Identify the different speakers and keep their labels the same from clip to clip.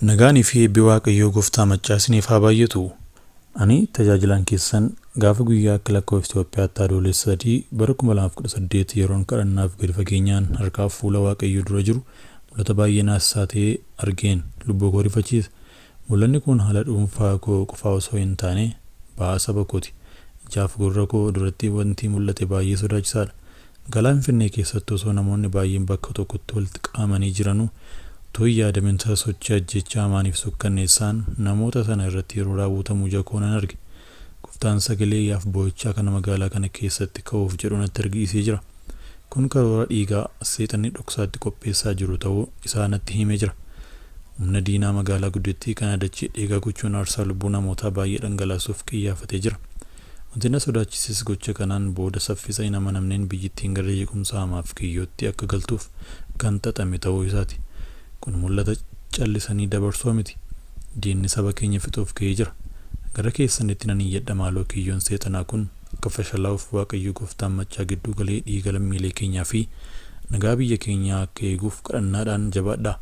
Speaker 1: Nagaanii fi eebbi Waaqayyoo Gooftaa Maccaasiniif haa baay'atu. Ani tajaajilaan keessan gaafa guyyaa akka lakkoofsa Itoophiyaatti adoolessa 3 bara 2018 yeroon kadhannaaf gadi fageenyaan harkaa fuula Waaqayyoo dura jiru mul'ata baay'ee naasisaa ta'e argeen lubbuu koo rifachiise. Mul'anni kun haala dhuunfaa koo qofaa osoo hin taane ba'aa saba kooti. Ijaaf gurra koo duratti wanti mul'ate baay'ee sodaachisaadha. Magaalaa Finfinnee keessatti osoo namoonni baay'een bakka tokkotti walitti qabamanii jiranuu Tooyi yaadaminsa sochii ajjechaa amaaniif sukkanneessaan namoota sana irratti yeroo raawwatamu jakoonan arge. Gooftaan sagalee yaaf boo'ichaa kana magaalaa kana keessatti ka'uuf jedhu natti argisiisee jira. Kun karoora dhiigaa seexanni dhoksaatti qopheessaa jiru ta'uu isaa natti himee jira. Humna diinaa magaalaa guddittii kana dachee dhiigaa gochuun aarsaa lubbuu namootaa baay'ee dhangalaasuuf qiyyafatee jira. Wanti na sodaachises gocha kanaan booda saffisa hin amanamneen biyyittiin gara jeequmsa hamaaf kiyyootti akka galtuuf kan xaxame ta'uu isaati. Kun mul'ata callisanii dabarsuu miti. Diinni saba keenya fixuuf ka'ee jira. Gara keessanitti nan iyyadha maaloo kiyyoon seexanaa kun akka fashalaa'uuf Waaqayyo Gooftaan Maccaa gidduu galee dhiiga lammiilee keenyaa fi nagaa biyya keenyaa akka eeguuf kadhannaadhaan jabaadhaa.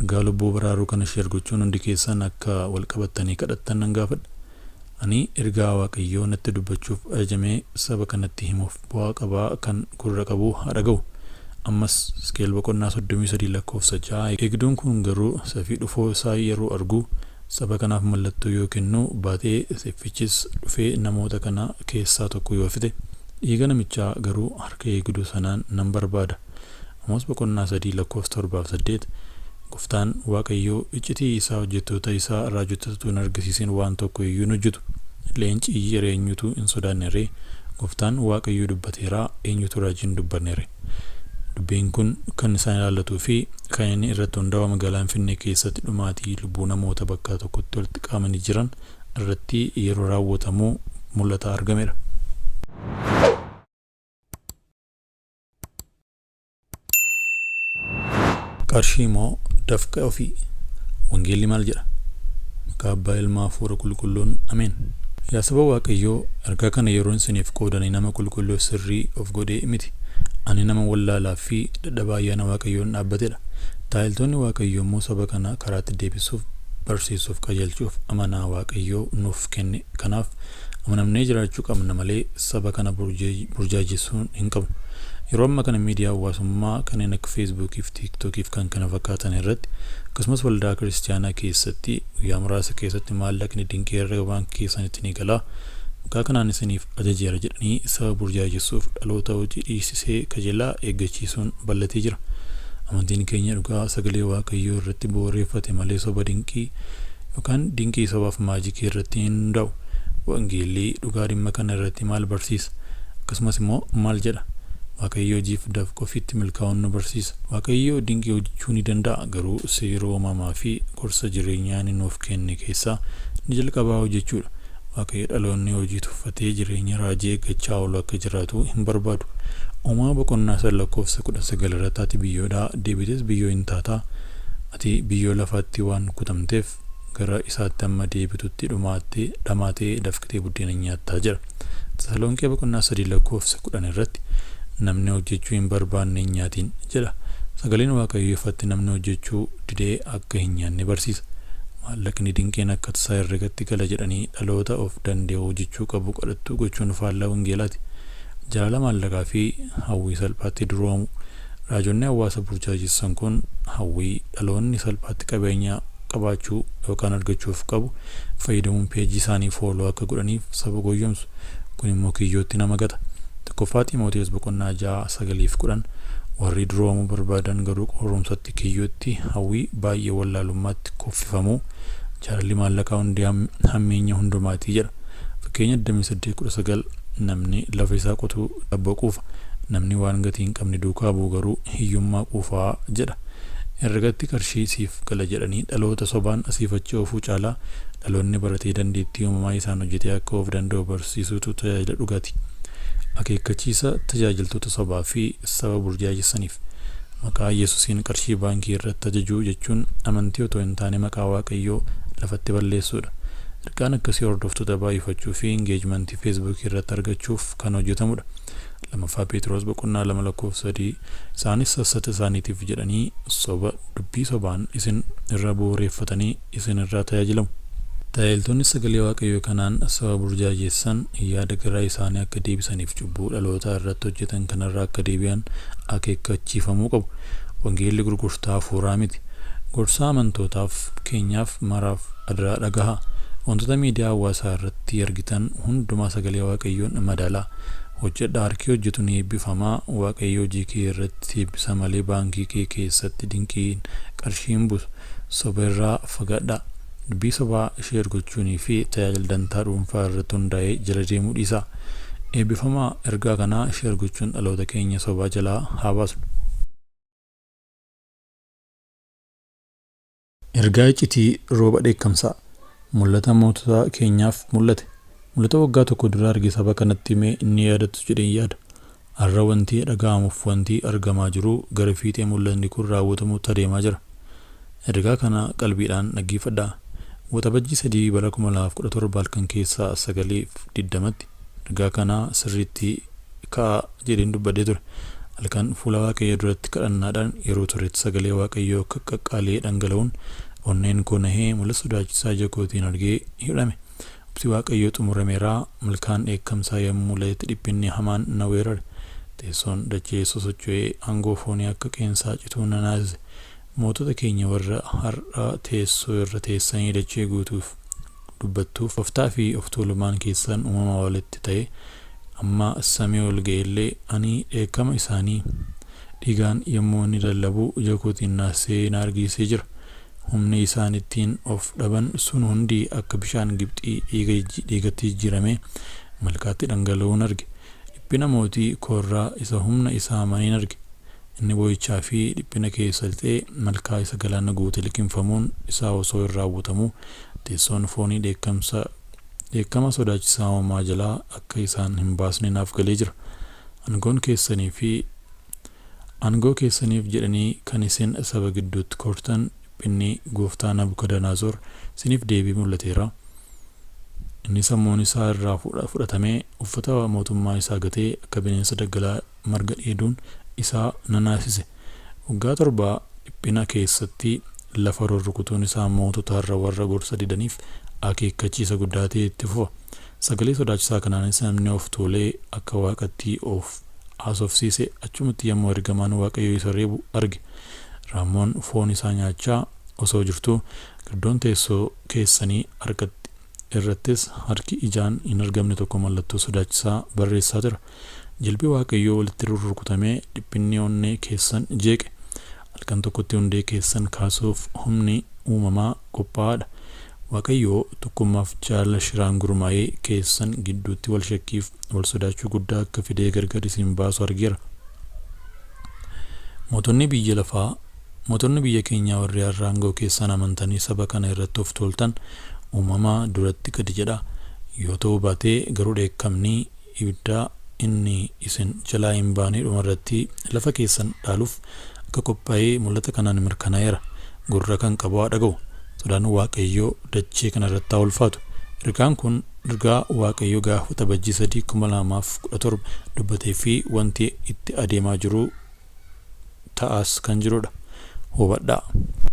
Speaker 1: Ergaa lubbuu baraaruu kana share gochuun hundi keessan akka wal qabattanii kadhattan nan gaafadha. Ani ergaa Waaqayyoo natti dubbachuuf ajajamee saba kanatti himuuf bu'aa qabaa kan gurra qabu haa dhaga'u. Ammas iskeel boqonnaa 33 lakkoofsa 6 eegduun kun garuu safii dhufoo isaa yeroo argu saba kanaaf mallattoo yoo kennu baatee seffichis dhufee namoota kana keessaa tokko yoo fite dhiiga namichaa garuu harka eegduu sanaan nan barbaada. Amos boqonnaa 3 lakkoofsa 7-8 Gooftaan Waaqayyoo iccitii isaa hojjettoota isaa raajotatu hin argisiisin waan tokko iyyuu hin hojjetu. Leenci iyyee eenyutu hin sodaanne? Gooftaan Waaqayyoo dubbateera, eenyutu raajii hin dubbanne? Dubbiin kun kan isaan ilaalatuu fi kan inni irratti hundaa'u magaalaa Finfinnee keessatti dhumaatii lubbuu namoota bakka tokkotti walitti qabamanii jiran irratti yeroo raawwatamu mul'ata argamedha. Qarshii moo dafqa ofii? Wangeelli maal jedha? Maqaa Abbaa Ilmaa Hafuura Qulqulluun Ameen. Yaa saba Waaqayyoo, ergaa kana yeroon isiniif qoodanii nama qulqulluu sirrii of godhee miti. Ani nama wallaalaa fi dadhabaa ayyaana Waaqayyoon dhaabbatedha. Taayiltoonni Waaqayyoo immoo saba kana karaatti deebisuuf, barsiisuuf, qajeelchuuf amanaa Waaqayyoo nuuf kenne. Kanaaf amanamnee jiraachuu qabna malee saba kana burjaajessuu hin qabnu. Yeroo ammaa kana miidiyaa hawaasummaa kanneen akka Facebook fi TikTok fi kan kana fakkaatan irratti akkasumas waldaa kiristaanaa keessatti guyyaa muraasa keessatti maallaqni dinqii herrega baankii keessanitti ni gala. Maqaa kanaan isiniif ajajeera jedhanii saba burjaajessuuf dhaloota hojii dhiisisee kajeelaa eeggachiisuun bal'atee jira. Amantiin keenya dhugaa sagalee Waaqayyoo irratti bu'uureffate malee soba dinqii yookaan dinqii sobaaf maajikii irratti hin hundaa'u. Wangeelli dhugaa dhimma kana irratti maal barsiisa? Akkasumas immoo maal jedha? Waaqayyoo jiif dafqa ofiitti milkaa'uun nu barsiisa. Waaqayyoo dinqii hojjechuu ni danda'a, garuu seera uumamaa fi gorsa jireenyaa inni nuuf kenne keessaa ni jalqabaa hojjechuudha. Waaqayyo dhaloonni hojii tuffatee jireenya raajii eeggachaa oolu akka jiraatu hin barbaadu. Uumamaa boqonnaa 9 lakkoofsa 19 irratti ati biyyoodhaa deebites biyyoo hin taataa. Ati biyyoo lafaatti waan kutamteef gara isaatti amma deebitutti dhamaatee dafqitee buddeena nyaattaa jira. Tasalonqee boqonnaa 3 lakkoofsa 10 irratti namni hojjechuu hin barbaanne hin nyaatin jedha. Sagaleen Waaqayyoo ifatti namni hojjechuu didee akka hin nyaanne barsiisa. Maallaqni dinqeen akka tasaa herregatti gala jedhanii dhaloota of danda'uu hojjechuu qabu kadhattuu gochuun faallaa wangeelaati. Jaalala maallaqaa fi hawwii salphaatti duroomu. Raajonni hawaasa burjaajessan kun hawwii dhaloonni salphaatti qabeenya qabaachuu yookaan argachuuf qabu fayyadamuun peejii isaanii fooloo akka godhaniif saba goyyomsu. Kun immoo kiyyootti nama gata. Tokkoffaa Xiimotewos boqonnaa 6:9-10 warri duroomuu barbaadan garuu qorumsatti kiyyootti hawwii baay'ee wallaalummaatti kuffifamuu jaalalli maallaqaa hundi hammeenya hundumaatii jedha. Fakkeenya 28:19 namni lafa isaa qotuu dhabba quufa, namni waan gatii hin qabne duukaa bu'u garuu hiyyummaa quufaa jedha. Herregatti qarshii siif gala jedhanii dhaloota sobaan asiifachi oofuu caalaa dhaloonni baratee dandeettii uumamaa isaan hojjetee akka of danda'u barsiisuutu tajaajila dhugaati. Akeekkachiisa tajaajiltoota sobaa fi saba burjaajessaniif. Maqaa Yesuusiin qarshii baankii irratti ajajuu jechuun amantii otoo hin taane maqaa Waaqayyoo lafatti balleessuudha. Ergaan akkasii hordoftoota baay'ifachuu fi engagement Facebook irratti argachuuf kan hojjetamudha. Lammaffaa Pheexroos boqonnaa 2:3 isaanis sassata isaaniitiif jedhanii soba dubbii sobaan isin irra booreeffatanii isin irraa tajaajilamu. Tajaajiltoonni sagalee Waaqayyoo kanaan saba burjaajessan yaada garaa isaanii akka deebisaniif cubbuu dhaloota irratti hojjetan kanarraa akka deebi'an akeekkachiifamuu qabu. Wangeelli gurgurtaa hafuuraa miti. Gorsaa amantootaaf keenyaaf maraaf adraa dhagahaa. Wantoota miidiyaa hawaasaa irratti argitan hundumaa sagalee Waaqayyoon madaalaa. Hojjedhaa harki hojjetu ni eebbifamaa. Waaqayyo hojii kee irratti eebbisa malee baankii kee keessatti dinqiin qarshiin buusu. Soba irraa fagaadhaa. Dubbii sobaa sheer gochuunii fi tajaajila dantaa dhuunfaa irratti hundaa'ee jala deemuu dhiisaa. Eebbifamaa ergaa kanaa sheer gochuun dhaloota keenya sobaa jalaa haa baasu. Ergaa iccitii rooba dheekkamsaa. Mul'ata mootota keenyaaf mul'ate. Mul'ata waggaa tokko dura arge saba kanatti himee inni yaadatu jedhee yaada. Har'a wanti dhaga'amuuf wanti argamaa jiru gara fiixee mul'anni kun raawwatamutti adeemaa jira. Ergaa kana qalbiidhaan dhaggeeffadhaa. Waxabajjii 3 bara 2017 halkan keessaa 9:20tti ergaa kana sirriitti ka'a jedheen dubbadhee ture. Halkan fuula Waaqayyoo duratti kadhannaadhaan yeroo turetti sagalee Waaqayyoo akka qaqqaalee dhangala'uun onneen koo nahee mul'ata sodaachisaa jakootiin argee hidhame. Obsi Waaqayyoo xumurameeraa. Malkaan dheekkamsaa yommuu mul'atetti dhiphinni hamaan na weerare. Teessoon dachee sosocho'ee aangoo foonii akka qeensaa cituu na naasise. Mootota keenya warra har'a teessoo irra teessanii dachee guutuuf dubbattuuf oftaa fi of tuulumaan keessan uumamaa walitti ta'e amma samii ol ga'ellee ani dheekkama isaanii dhiigaan yommuu inni lallabu jakootiin naasee na argisiisee jira. Humni isaan ittiin of dhaban sun hundi akka bishaan Gibxii dhiigatti jijjiiramee malkaatti dhangala'uun arge. Dhiphina mootii koorraa isa humna isaa amaniin arge. Inni boo'ichaa fi dhiphina keessa lixee malkaa isa galaana guute liqinfamuun isaa osoo hin raawwatamuu teessoon foonii dheekkama sodaachisaa uumamaa jalaa akka isaan hin baasne naaf galee jira. Aangoo keessaniif jedhanii kan isin saba gidduutti kortan dhiphinni gooftaa Nabukadanaazor isiniif deebii mul'ateera. Inni sammuun isaa irraa fudhatamee uffata mootummaa isaa gatee akka bineensa daggalaa marga dheeduun isaa nanaasise. Waggaa 7 dhiphina keessatti lafa rurrukutuun isaa mootota irra warra gorsa didaniif akeekkachiisa guddaa ta'e itti fufa. Sagalee sodaachisaa kanaanis namni of tuulee akka waaqatti of haasofsiise achumatti yommuu ergamaan Waaqayyoo isa reebu arge. Raammoon foon isaa nyaachaa osoo jirtuu giddoon teessoo keessanii irrattis harki ijaan hin argamne tokko mallattoo sodaachisaa barreessaa jira. Jilbii Waaqayyoo walitti rurrukutamee dhiphinni onnee keessan jeeqe. Halkan tokkotti hundee keessan kaasuuf humni uumamaa qophaa'aadha. Waaqayyoo tokkummaaf jaalala shiraan gurmaa'ee keessan gidduutti wal shakkiif wal sodaachuu guddaa akka fidee gargar isin baasu argeera. Mootonni biyya keenyaa warri har'a aangoo keessan amantanii saba kana irratti of tuultan uumamaa duratti gadi jedhaa. Yoo ta'uu baatee garuu dheekkamni ibiddaa inni isin jalaa hin baane dhumarratti lafa keessan dhaaluuf akka qophaa'ee mul'ata kanaan mirkanaa'eera. Gurra kan qabu haa dhaga'u. Sodaan Waaqayyoo dachee kana irratti haa ulfaatu. Ergaan kun ergaa Waaqayyoo gaafa waxabajjii 3 2017 dubbatee fi wanti itti adeemaa jiru ta'as kan jirudha. Hubadhaa.